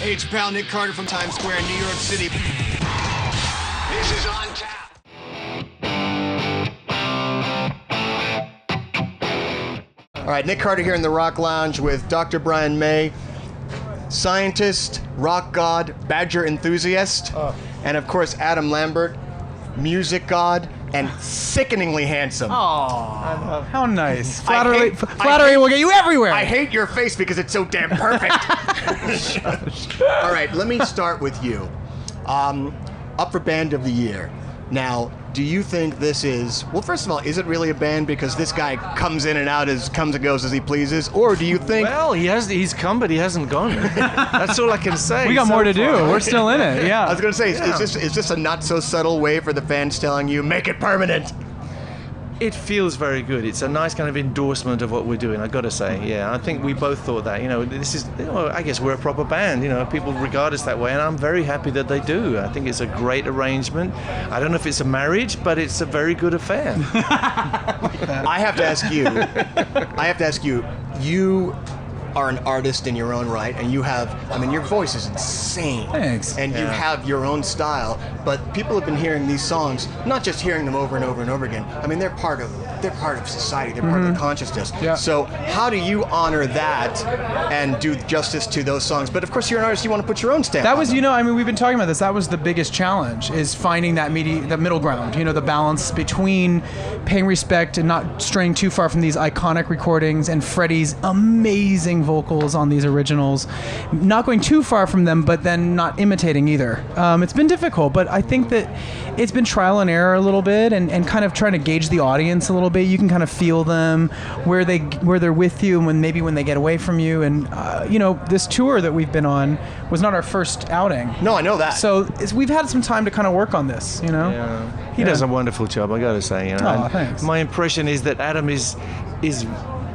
Hey, it's pal Nick Carter from Times Square in New York City. This is On Tap. All right, Nick Carter here in the Rock Lounge with Dr. Brian May, scientist, rock god, badger enthusiast, and of course Adam Lambert, music god, and sickeningly handsome. Aww, how nice. Flattery will get you everywhere. I hate your face because it's so damn perfect. All right, let me start with you. Up for Band of the Year. Now, do you think this is, well, first of all, is it really a band because this guy comes in and out, comes and goes as he pleases? Or do you think... Well, he's come, but he hasn't gone. That's all I can say. We got more to do. We're still in it, yeah. I was going to say, is this a not-so-subtle way for the fans telling you, make it permanent? It feels very good. It's a nice kind of endorsement of what we're doing, I got to say. Yeah, I think we both thought that. This is, I guess we're a proper band. People regard us that way, and I'm very happy that they do. I think it's a great arrangement. I don't know if it's a marriage, but it's a very good affair. I have to ask you, you are an artist in your own right, and you have, your voice is insane. Thanks. And you have your own style, but people have been hearing these songs, not just hearing them over and over and over again. They're part of society, they're part of the consciousness. Yeah. So how do you honor that and do justice to those songs? But of course you're an artist, you want to put your own stamp That was, on them. we've been talking about this. That was the biggest challenge, is finding that middle ground, the balance between paying respect and not straying too far from these iconic recordings and Freddie's amazing vocals on these originals, not going too far from them, but then not imitating either. It's been difficult, but I think that it's been trial and error a little bit, and kind of trying to gauge the audience a little bit. You can kind of feel them, where they're with you, and when they get away from you. And this tour that we've been on was not our first outing. No, I know that. So we've had some time to kind of work on this. Yeah. He does a wonderful job, I got to say. Oh, thanks. My impression is that Adam is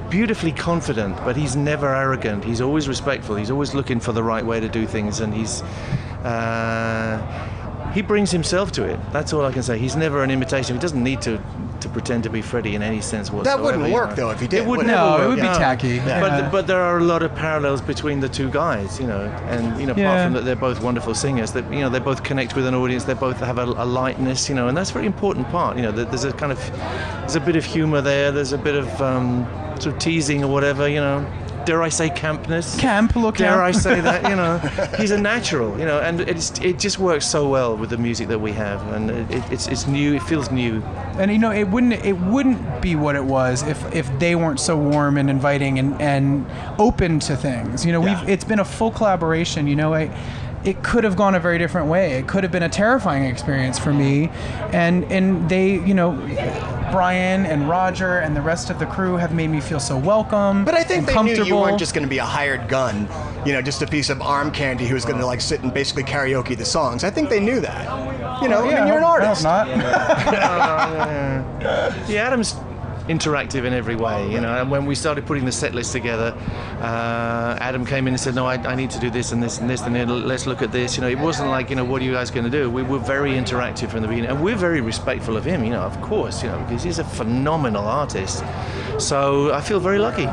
beautifully confident, but he's never arrogant. He's always respectful. He's always looking for the right way to do things, and he brings himself to it. That's all I can say. He's never an imitation. He doesn't need to pretend to be Freddie in any sense whatsoever. That wouldn't work, though, if he did. It would No, never it work. would be tacky. Yeah. But there are a lot of parallels between the two guys, and apart from that, they're both wonderful singers. That they both connect with an audience. They both have a lightness, and that's a very important part. There's a bit of humor there. There's a bit of sort of teasing or whatever. Dare I say campness? Dare I say that? He's a natural. And it just works so well with the music that we have, and it's new. It feels new. And it wouldn't be what it was if they weren't so warm and inviting and open to things. It's been a full collaboration. It could have gone a very different way. It could have been a terrifying experience for me, and they, Brian and Roger and the rest of the crew have made me feel so welcome. But I think and they comfortable. knew you weren't just going to be a hired gun, just a piece of arm candy who was going to sit and basically karaoke the songs. I think they knew that. You're an artist. I hope not. Yeah, Adam's interactive in every way, and when we started putting the set list together, Adam came in and said, no, I need to do this and this and this, and then let's look at this. It wasn't like, what are you guys going to do? We were very interactive from the beginning, and we're very respectful of him, of course, because he's a phenomenal artist. So I feel very lucky.